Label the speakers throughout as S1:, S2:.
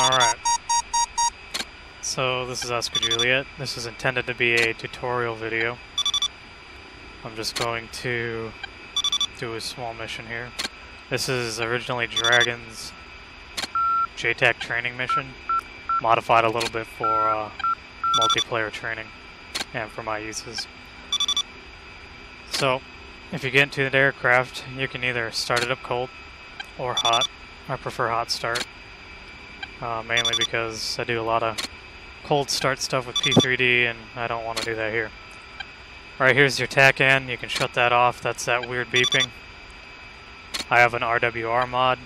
S1: Alright. So this is Oscar Juliet. This is intended to be a tutorial video. I'm just going to do a small mission here. This is originally Dragon's Jtag training mission, modified a little bit for multiplayer training and for my uses. So, if you get into the aircraft, you can either start it up cold or hot. I prefer hot start, mainly because I do a lot of cold start stuff with P3D and I don't want to do that here. Right, here's your TAC end. You can shut that off. That's that weird beeping. I have an RWR mod,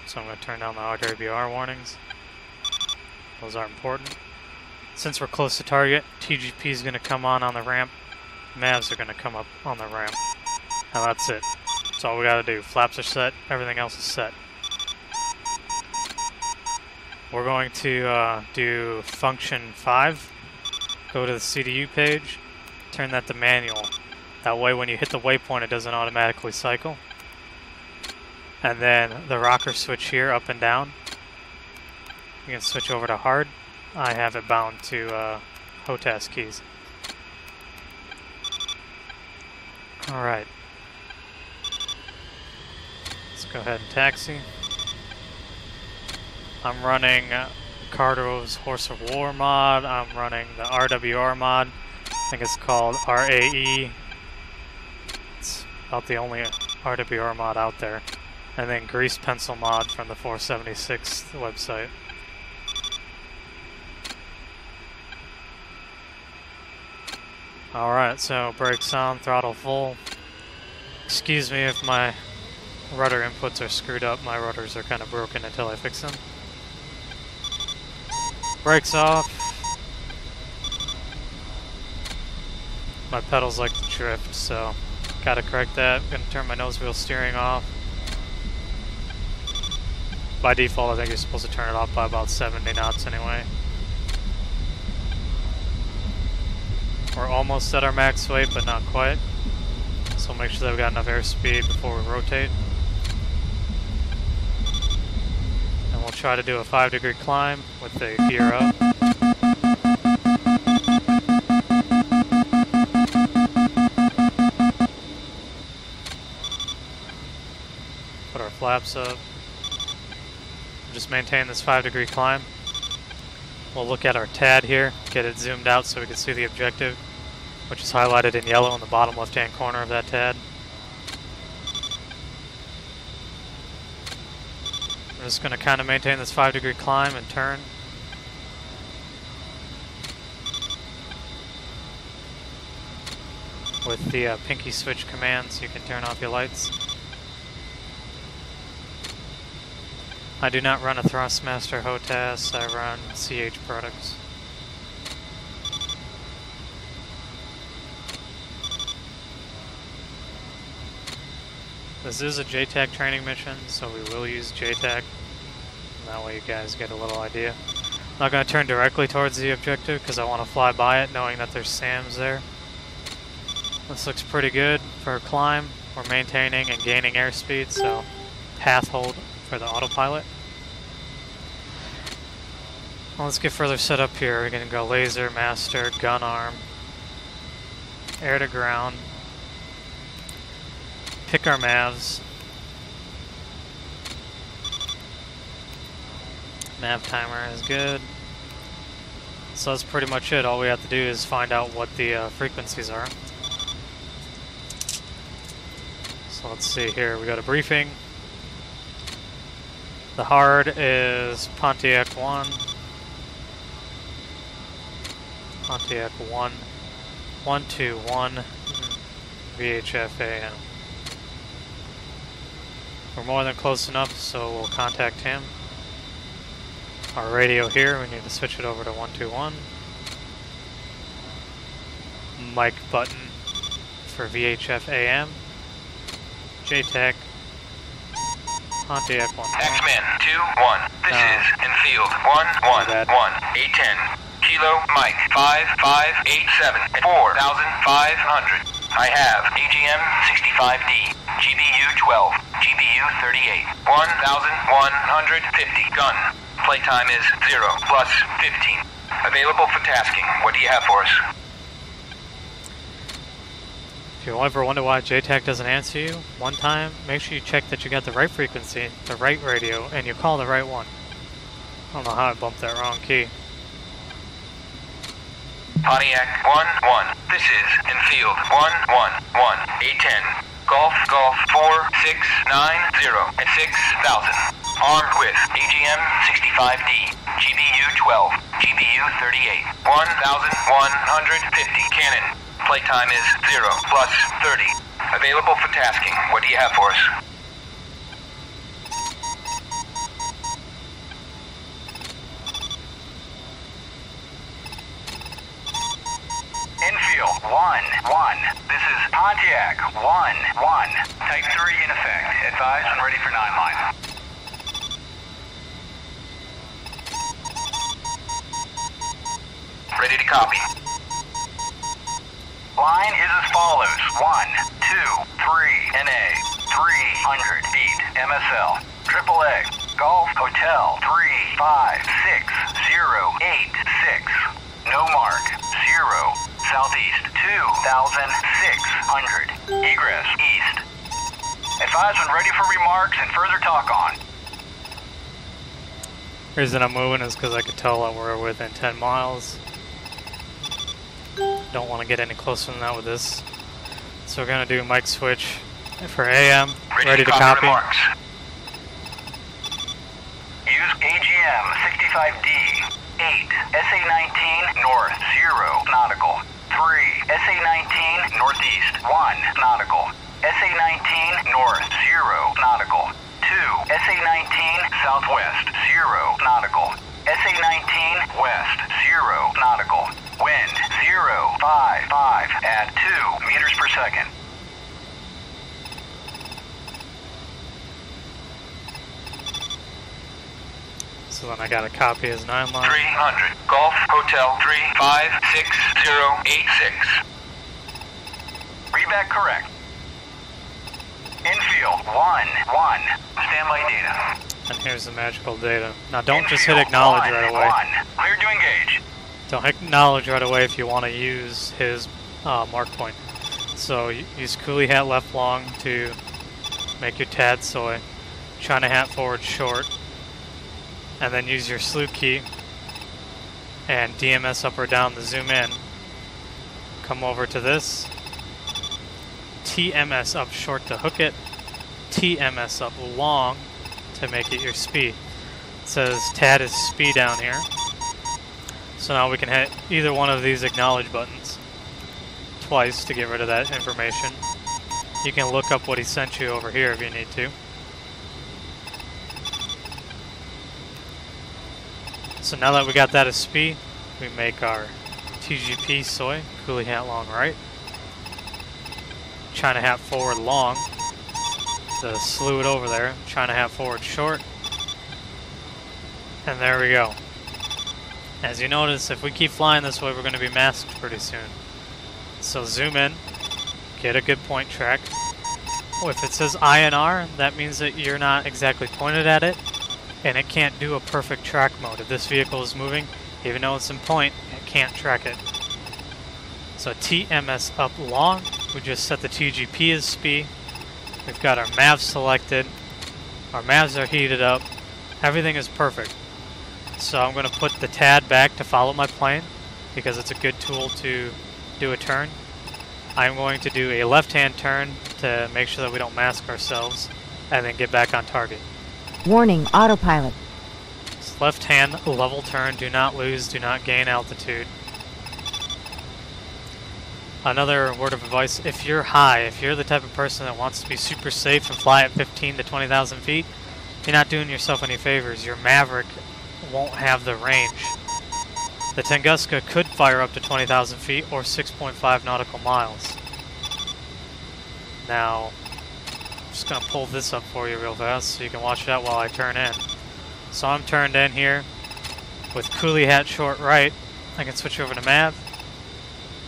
S1: so I'm going to turn down the RWR warnings. Those are important. Since we're close to target, TGP is going to come on the ramp. Mavs are going to come up on the ramp. And that's it. That's all we got to do. Flaps are set. Everything else is set. We're going to do function 5. Go to the CDU page. Turn that to manual. That way when you hit the waypoint it doesn't automatically cycle. And then the rocker switch here, up and down. You can switch over to hard. I have it bound to HOTAS keys. Alright. Let's go ahead and taxi. I'm running Cardo's Horse of War mod. I'm running the RWR mod. I think it's called RAE. It's about the only RWR mod out there. And then Grease Pencil mod from the 476 website. Alright, so brakes on, throttle full. Excuse me if my rudder inputs are screwed up. My rudders are kind of broken until I fix them. Brakes off. My pedals like to drift, so gotta correct that. I'm gonna turn my nose wheel steering off. By default, I think you're supposed to turn it off by about 70 knots anyway. We're almost at our max weight, but not quite. So make sure that we got enough airspeed before we rotate. And we'll try to do a 5-degree climb with the gear up. Put our flaps up. Just maintain this 5-degree climb. We'll look at our TAD here, get it zoomed out so we can see the objective, which is highlighted in yellow in the bottom left-hand corner of that TAD. I'm just going to kind of maintain this 5-degree climb and turn. With the pinky switch commands, you can turn off your lights. I do not run a Thrustmaster HOTAS, I run CH products. This is a Jtag training mission, so we will use Jtag. That way you guys get a little idea. I'm not going to turn directly towards the objective because I want to fly by it knowing that there's SAMs there. This looks pretty good for a climb. We're maintaining and gaining airspeed, so path hold for the autopilot. Well, let's get further set up here. We're going to go laser, master, gun arm, air to ground, pick our Mavs, Mav timer is good. So that's pretty much it. All we have to do is find out what the frequencies are. So let's see here. We got a briefing. The hard is Pontiac 1. Pontiac 1. 121 VHF AM. We're more than close enough, so we'll contact him. Our radio here, we need to switch it over to 121. Mic button for VHF AM. Jtag. Pontiac 1.
S2: X-Men 2-1. This is in field 111. A10. Kilo Mike 5587 4500. I have AGM 65D, GBU 12, GBU 38, 1150 gun. Playtime is 0 plus 15. Available for tasking. What do you have for us?
S1: If you ever wonder why Jtag doesn't answer you, one time, make sure you check that you got the right frequency, the right radio, and you call the right one. I don't know how I bumped that wrong key.
S2: Pontiac 1-1. This is Enfield 1-1-1. A10. Golf 4690 at 6,000. Armed with AGM 65D, GBU 12, GBU 38, 1,150 cannon. Playtime is 0 plus 30. Available for tasking. What do you have for us? Infield 1-1. This is Pontiac 1-1. Type 3 in effect. Advise when ready for 9 line. Ready to copy. Line is as follows. 1, 2, 3, NA, 300 feet, MSL, AAA, Golf Hotel, 356-086, no mark, 0, southeast, 2,600, egress, east. Advise when ready for remarks and further talk on.
S1: The reason I'm moving is because I could tell that we're within 10 miles. Don't want to get any closer than that with this. So we're going to do mic switch for AM. Ready to copy.
S2: Remarks. Use AGM 65D 8 SA19 north 0 nautical 3 SA19 northeast 1 nautical SA19 north 0 nautical 2 SA19 southwest 0 nautical SA19 west 0 nautical. Wind 055 at 2 meters per second.
S1: So then I got a copy as 9 line.
S2: 300 Golf Hotel 356-086. Read back correct. Infield 1-1. Standby data.
S1: And here's the magical data. Now don't just hit acknowledge right away.
S2: 1. Clear to engage.
S1: Don't acknowledge right away if you want to use his mark point. So use coolie hat left long to make your tad soy. China hat forward short. And then use your slew key and DMS up or down to zoom in. Come over to this. TMS up short to hook it. TMS up long to make it your speed. It says tad is speed down here. So now we can hit either one of these acknowledge buttons twice to get rid of that information. You can look up what he sent you over here if you need to. So now that we got that as speed, we make our TGP soy, coolie hat long right, China hat forward long, to slew it over there, China hat forward short, and there we go. As you notice, if we keep flying this way, we're going to be masked pretty soon. So zoom in, get a good point track. Oh, if it says INR, that means that you're not exactly pointed at it, and it can't do a perfect track mode. If this vehicle is moving, even though it's in point, it can't track it. So TMS up long, we just set the TGP as speed. We've got our MAVs selected. Our MAVs are heated up. Everything is perfect. So I'm going to put the TAD back to follow my plane because it's a good tool to do a turn. I'm going to do a left-hand turn to make sure that we don't mask ourselves and then get back on target.
S3: Warning, autopilot.
S1: Left-hand level turn, do not lose, do not gain altitude. Another word of advice, if you're high, if you're the type of person that wants to be super safe and fly at 15 to 20,000 feet, you're not doing yourself any favors. Your Maverick won't have the range. The Tunguska could fire up to 20,000 feet or 6.5 nautical miles. Now, I'm just going to pull this up for you real fast so you can watch that while I turn in. So I'm turned in here with coolie hat short right. I can switch over to MAV,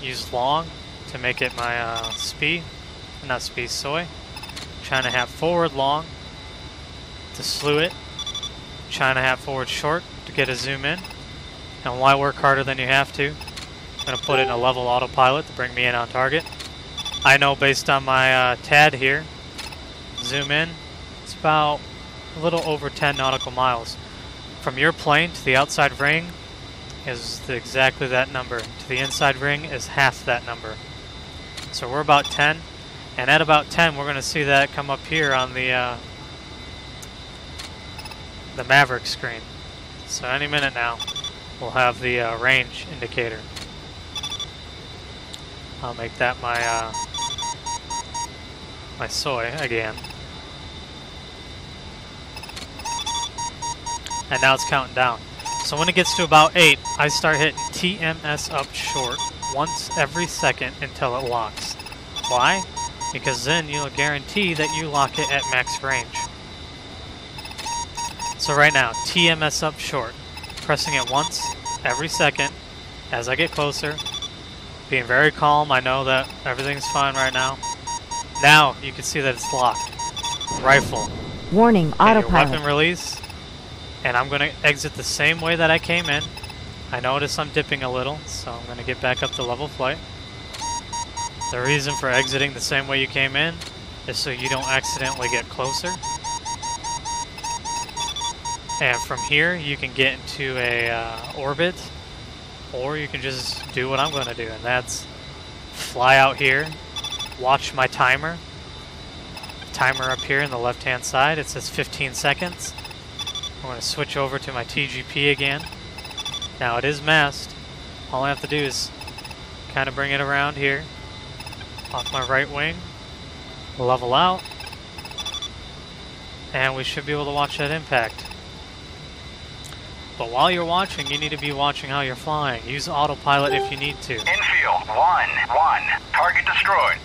S1: use long to make it my speed, not speed, soy. China hat forward long to slew it, China hat forward short to get a zoom in. And why work harder than you have to? I'm going to put it in a level autopilot to bring me in on target. I know based on my TAD here, zoom in, it's about a little over 10 nautical miles. From your plane to the outside ring is exactly that number. To the inside ring is half that number. So we're about 10, and at about 10 we're going to see that come up here on the Maverick screen. So any minute now we'll have the range indicator. I'll make that my my soy again. And now it's counting down. So when it gets to about 8, I start hitting TMS up short once every second until it locks. Why? Because then you'll guarantee that you lock it at max range. So right now, TMS up short, pressing it once every second as I get closer, being very calm. I know that everything's fine right now. Now you can see that it's locked. Rifle.
S3: Warning,
S1: Autopilot. Your weapon release. And I'm going to exit the same way that I came in. I notice I'm dipping a little, so I'm going to get back up to level flight. The reason for exiting the same way you came in is so you don't accidentally get closer. And from here you can get into a orbit, or you can just do what I'm going to do, and that's fly out here, watch my timer. Timer up here in the left hand side, it says 15 seconds. I'm going to switch over to my TGP again. Now it is masked. All I have to do is kind of bring it around here, off my right wing, level out, and we should be able to watch that impact. But while you're watching, you need to be watching how you're flying. Use autopilot if you need to.
S2: Infield 1-1. Target destroyed.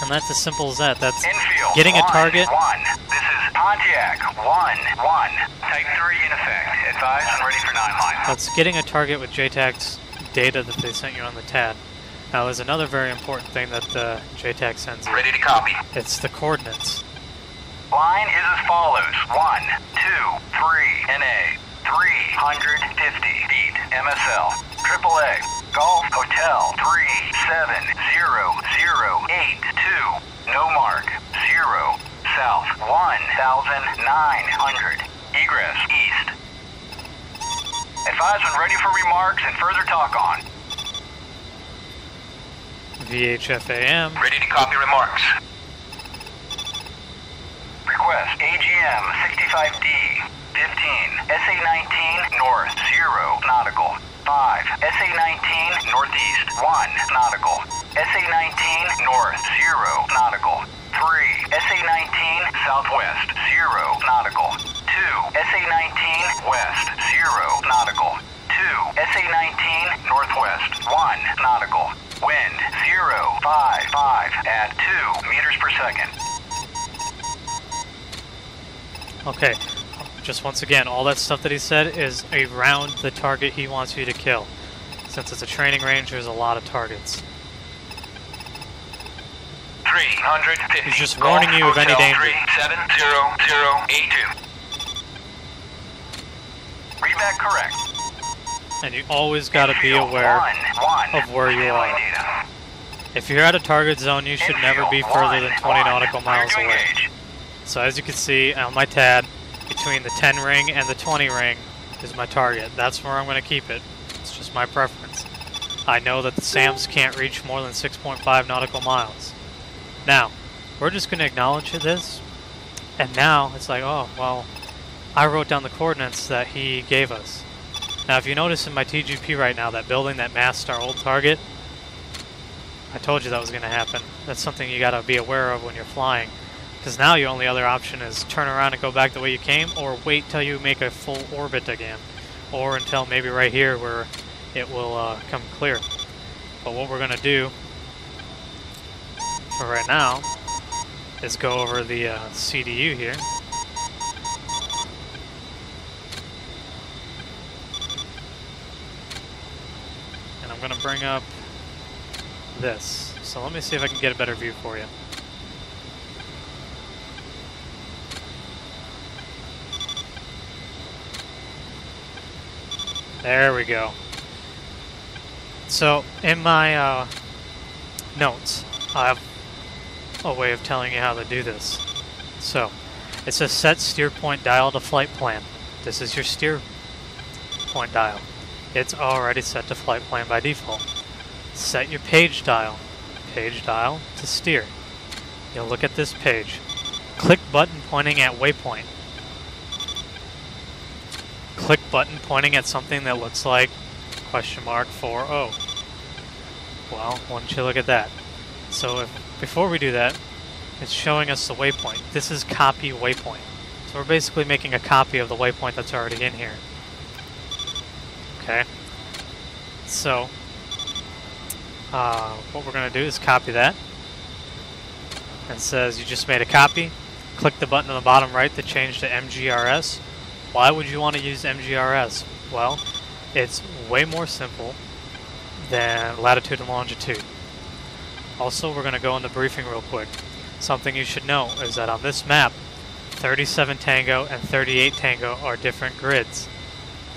S1: And that's as simple as that. That's
S2: Infield
S1: getting a target.
S2: 1. This is Pontiac 1-1. Type 3 in effect. Advise and ready for 9 line.
S1: That's getting a target with Jtag's data that they sent you on the TAD. Now there's another very important thing that the Jtag sends you.
S2: Ready to copy.
S1: It's the coordinates.
S2: Line is as follows. 1, 2, 3, NA. 350 feet. MSL. AAA. Golf Hotel 37008. No mark. 0. South 1900. Egress east. Advise when ready for remarks and further talk on.
S1: VHFAM.
S2: Ready to copy remarks. Request AGM 65D 15 SA19 north 0 nautical 5 SA19 northeast 1 nautical SA19 north 0 nautical 3 SA19 southwest 0 nautical 2 SA19 west 0 nautical 2 SA19 northwest 1 nautical wind 055 at 2 meters per second.
S1: Okay, just once again, all that stuff that he said is around the target he wants you to kill. Since it's a training range, there's a lot of targets.
S2: 350.
S1: He's just warning you of any danger.
S2: 37082. Read back correct.
S1: And you always got to be aware of where you are. If you're at a target zone, you should never be further than 20 nautical miles away. So as you can see on my TAD, between the 10 ring and the 20 ring is my target. That's where I'm going to keep it. It's just my preference. I know that the SAMs can't reach more than 6.5 nautical miles. Now, we're just going to acknowledge this, and now it's like, oh, well, I wrote down the coordinates that he gave us. Now, if you notice in my TGP right now, that building that masked our old target, I told you that was going to happen. That's something you got to be aware of when you're flying. Because now your only other option is turn around and go back the way you came, or wait till you make a full orbit again. Or until maybe right here where it will come clear. But what we're going to do for right now is go over the CDU here. And I'm going to bring up this. So let me see if I can get a better view for you. There we go. So in my notes, I have a way of telling you how to do this. So it says set steer point dial to flight plan. This is your steer point dial. It's already set to flight plan by default. Set your page dial to steer. You'll look at this page. Click button pointing at waypoint. Click button pointing at something that looks like $40. Well, wouldn't you look at that? So before we do that, it's showing us the waypoint. This is copy waypoint. So we're basically making a copy of the waypoint that's already in here. Okay. So what we're going to do is copy that. It says you just made a copy. Click the button on the bottom right to change to MGRS. Why would you want to use MGRS? Well, it's way more simple than latitude and longitude. Also, we're going to go in the briefing real quick. Something you should know is that on this map, 37 Tango and 38 Tango are different grids.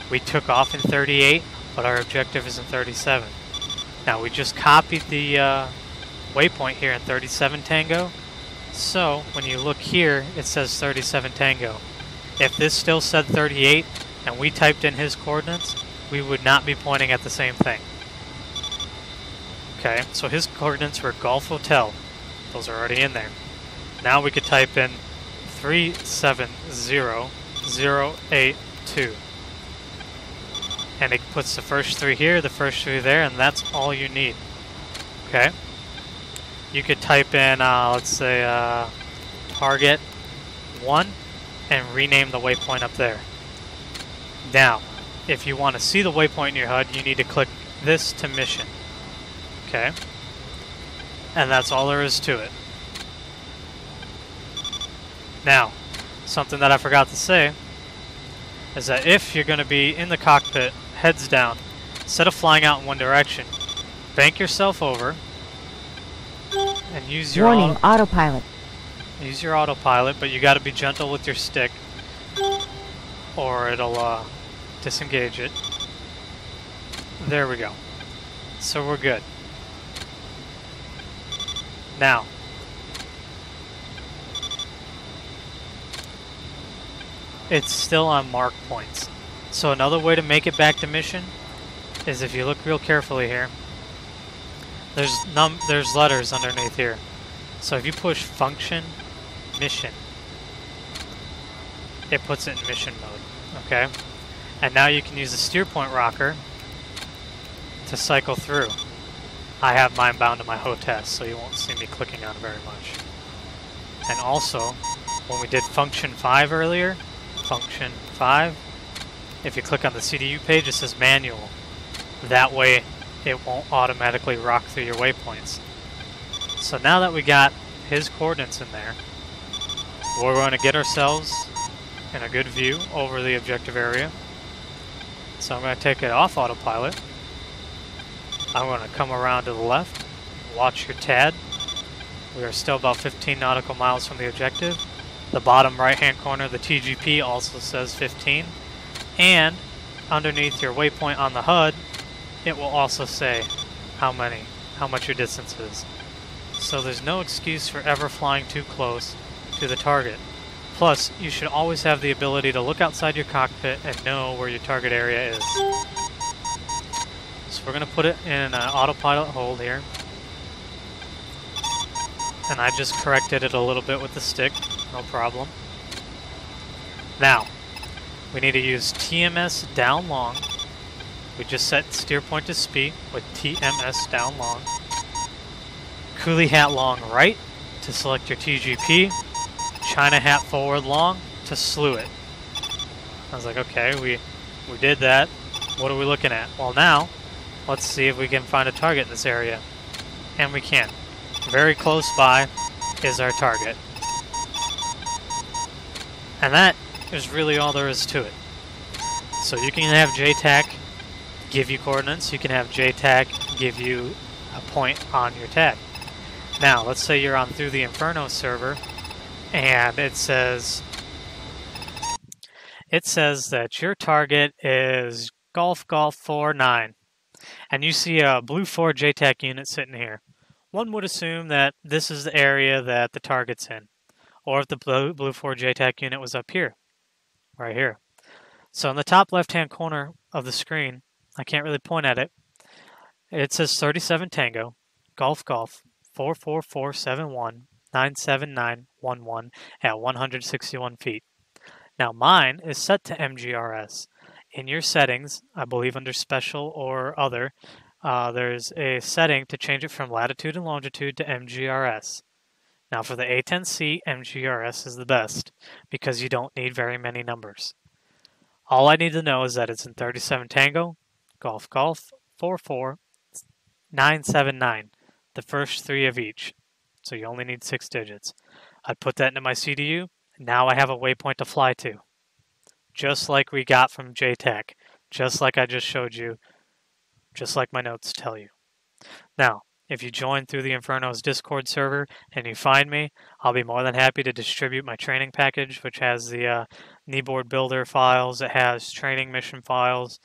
S1: We took off in 38, but our objective is in 37. Now, we just copied the waypoint here in 37 Tango. So, when you look here, it says 37 Tango. If this still said 38, and we typed in his coordinates, we would not be pointing at the same thing. Okay, so his coordinates were Golf Hotel. Those are already in there. Now we could type in 370082. And it puts the first three here, the first three there, and that's all you need. Okay? You could type in, let's say, target 1 and rename the waypoint up there. Now, if you want to see the waypoint in your HUD, you need to click this to mission. Okay? And that's all there is to it. Now, something that I forgot to say is that if you're going to be in the cockpit, heads down, instead of flying out in one direction, bank yourself over and use your
S3: autopilot.
S1: Use your autopilot, but you got to be gentle with your stick or it'll disengage it. There we go. So we're good. Now, it's still on mark points. So another way to make it back to mission is if you look real carefully here, there's letters underneath here. So if you push function mission, it puts it in mission mode. Okay? And now you can use the steer point rocker to cycle through. I have mine bound to my HOTAS, so you won't see me clicking on very much. And also, when we did function 5 earlier, function 5, if you click on the CDU page, it says manual. That way, it won't automatically rock through your waypoints. So now that we got his coordinates in there, we're going to get ourselves in a good view over the objective area. So I'm going to take it off autopilot. I'm going to come around to the left, watch your TAD. We are still about 15 nautical miles from the objective. The bottom right hand corner, the TGP, also says 15. And underneath your waypoint on the HUD, it will also say how much your distance is. So there's no excuse for ever flying too close to the target. Plus, you should always have the ability to look outside your cockpit and know where your target area is. So we're going to put it in an autopilot hold here. And I just corrected it a little bit with the stick, no problem. Now, we need to use TMS down long. We just set steer point to SPI with TMS down long. Coolie hat long right to select your TGP. China hat forward long to slew it. I was like, okay, we did that. What are we looking at? Well, now, let's see if we can find a target in this area. And we can. Very close by is our target. And that is really all there is to it. So you can have Jtag give you coordinates. You can have Jtag give you a point on your tag. Now, let's say you're on through the Inferno server, and it says that your target is Golf 49. And you see a blue 4 Jtag unit sitting here. One would assume that this is the area that the target's in. Or if the blue 4 Jtag unit was up here. Right here. So in the top left-hand corner of the screen, I can't really point at it, it says 37 Tango, Golf 44471 97911 at 161 feet. Now mine is set to MGRS. In your settings, I believe under special or other, there's a setting to change it from latitude and longitude to MGRS. Now for the A10c, MGRS is the best because you don't need very many numbers. All I need to know is that it's in 37 Tango, Golf 44979, the first 3 of each. So you only need 6 digits. I'd put that into my CDU, and now I have a waypoint to fly to. Just like we got from Jtag, just like I just showed you, just like my notes tell you. Now, if you join through the Inferno's Discord server and you find me, I'll be more than happy to distribute my training package, which has the kneeboard builder files, it has training mission files,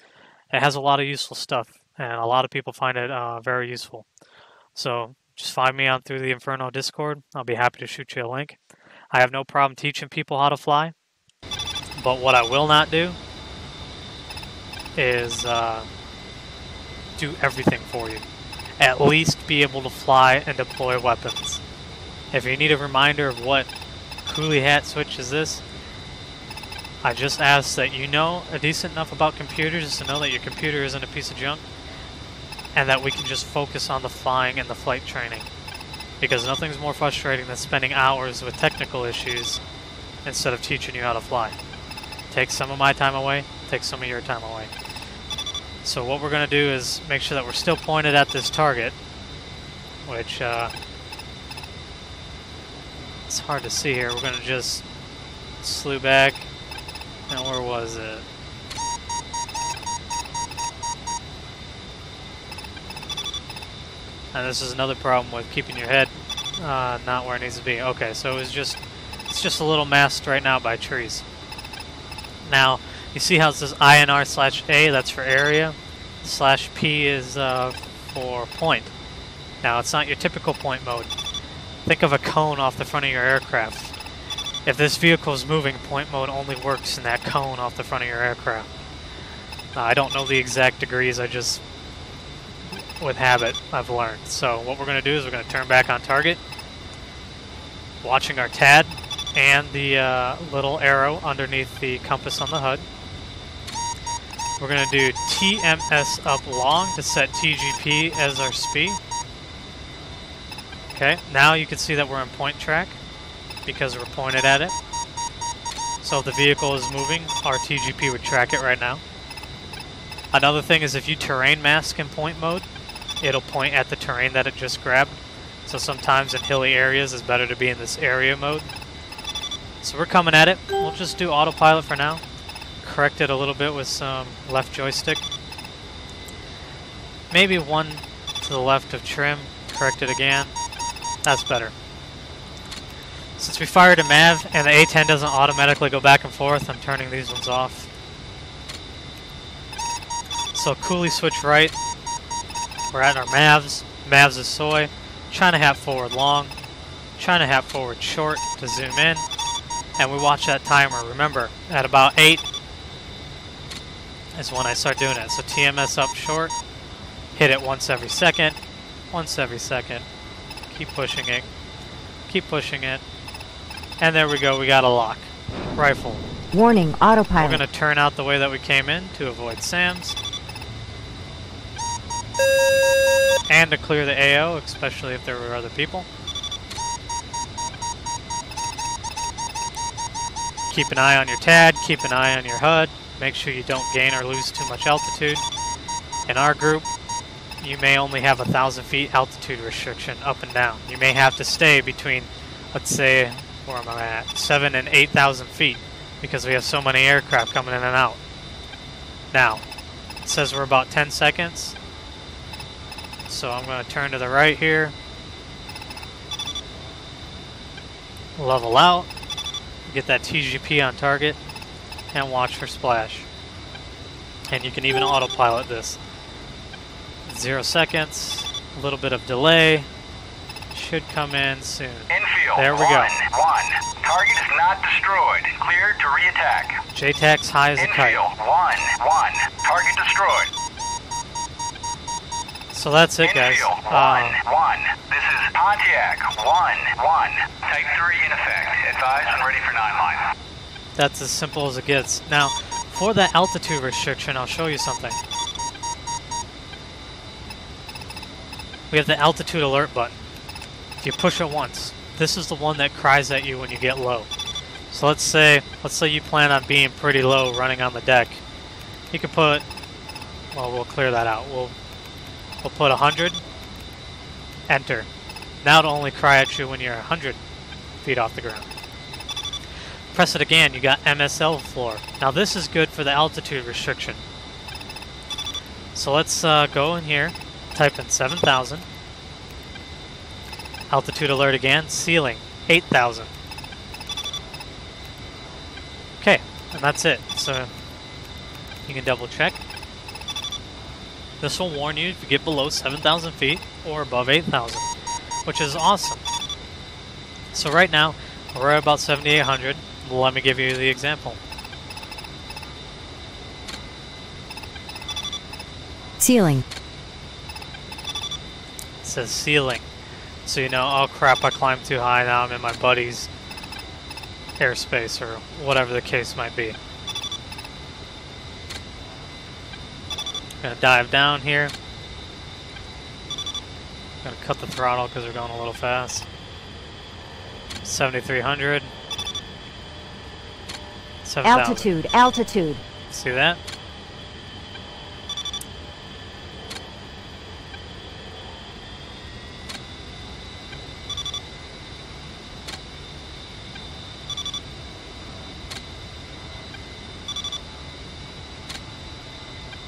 S1: it has a lot of useful stuff, and a lot of people find it very useful. So just find me on through the Inferno Discord. I'll be happy to shoot you a link. I have no problem teaching people how to fly, but what I will not do is do everything for you. At least be able to fly and deploy weapons. If you need a reminder of what coolie hat switch is this, I just ask that you know a decent enough about computers to know that your computer isn't a piece of junk, and that we can just focus on the flying and the flight training. Because nothing's more frustrating than spending hours with technical issues instead of teaching you how to fly. Take some of my time away, take some of your time away. So what we're going to do is make sure that we're still pointed at this target, which it's hard to see here. We're going to just slew back. Now where was it? And this is another problem with keeping your head not where it needs to be. Okay, so it's just a little masked right now by trees. Now, you see how it says INR/A, that's for area, /P is for point. Now, it's not your typical point mode. Think of a cone off the front of your aircraft. If this vehicle is moving, point mode only works in that cone off the front of your aircraft. I don't know the exact degrees, I just, with habit, I've learned. So what we're going to do is we're going to turn back on target, watching our TAD and the little arrow underneath the compass on the HUD. We're going to do TMS up long to set TGP as our speed. Okay, now you can see that we're in point track because we're pointed at it. So if the vehicle is moving, our TGP would track it right now. Another thing is if you terrain mask in point mode, it'll point at the terrain that it just grabbed. So sometimes in hilly areas it's better to be in this area mode. So we're coming at it. We'll just do autopilot for now. Correct it a little bit with some left joystick. Maybe one to the left of trim. Correct it again. That's better. Since we fired a MAV and the A10 doesn't automatically go back and forth, I'm turning these ones off. So coolie switch right. We're at our MAVs. MAVs is soy. Trying to hat forward long. Trying to hat forward short to zoom in. And we watch that timer. Remember, at about 8 is when I start doing it. So TMS up short. Hit it once every second. Once every second. Keep pushing it. Keep pushing it. And there we go. We got a lock. Rifle.
S3: Warning, autopilot.
S1: We're going to turn out the way that we came in to avoid SAMs. And to clear the AO, especially if there were other people. Keep an eye on your TAD, keep an eye on your HUD. Make sure you don't gain or lose too much altitude. In our group, you may only have 1,000 feet altitude restriction up and down. You may have to stay between, let's say, where am I at, 7,000 and 8,000 feet because we have so many aircraft coming in and out. Now, it says we're about 10 seconds. So I'm going to turn to the right here. Level out. Get that TGP on target. And watch for splash. And you can even autopilot this. 0 seconds, a little bit of delay. Should come in soon.
S2: Infield.
S1: There we go.
S2: 1-1. Target is not destroyed. Cleared to re-attack.
S1: Jtag's high as a kite.
S2: Infield. 1-1. Target destroyed.
S1: So that's it, guys.
S2: Infield. 1-1. This is Pontiac. 1-1. Type 3 in effect. Advised and ready for 9-line.
S1: That's as simple as it gets. Now, for the altitude restriction, I'll show you something. We have the altitude alert button. If you push it once, this is the one that cries at you when you get low. So let's say you plan on being pretty low running on the deck. You can put, well, we'll clear that out. We'll put 100, enter. Now it'll only cry at you when you're 100 feet off the ground. Press it again, you got MSL floor. Now this is good for the altitude restriction. So let's go in here, type in 7,000. Altitude alert again, ceiling, 8,000. Okay, and that's it. So you can double check. This will warn you if you get below 7,000 feet or above 8,000, which is awesome. So right now, we're at about 7,800. Let me give you the example.
S3: Ceiling.
S1: It says ceiling. So you know, oh crap, I climbed too high, now I'm in my buddy's airspace or whatever the case might be. Gonna dive down here. Gonna cut the throttle because we're going a little fast. 7,300. 7,000.
S3: Altitude.
S1: See that?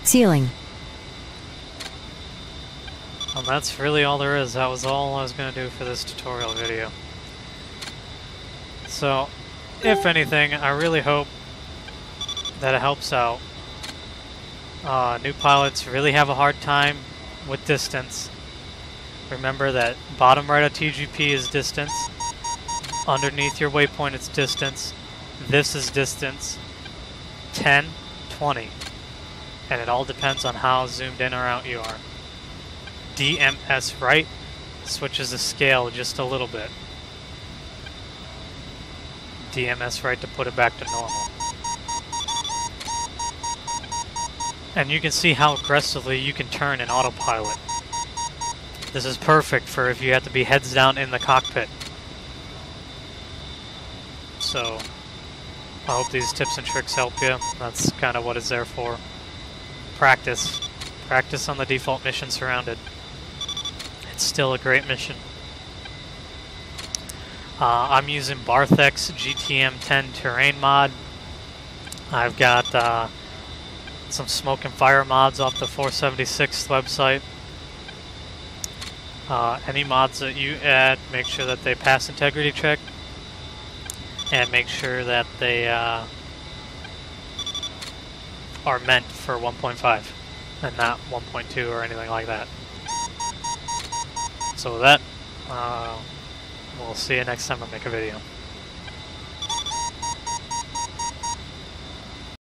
S3: Ceiling.
S1: And that's really all there is. That was all I was going to do for this tutorial video. So, if anything, I really hope that it helps out. New pilots really have a hard time with distance. Remember that bottom right of TGP is distance. Underneath your waypoint it's distance. This is distance. 10, 20. And it all depends on how zoomed in or out you are. DMS right switches the scale just a little bit. DMS right to put it back to normal. And you can see how aggressively you can turn in autopilot. This is perfect for if you have to be heads down in the cockpit. So, I hope these tips and tricks help you. That's kind of what it's there for. Practice. Practice on the default mission Surrounded. It's still a great mission. I'm using Barthek's GTM10 terrain mod. I've got some smoke and fire mods off the 476 website. Any mods that you add, make sure that they pass integrity check. And make sure that they are meant for 1.5 and not 1.2 or anything like that. So with that, we'll see you next time I make a video.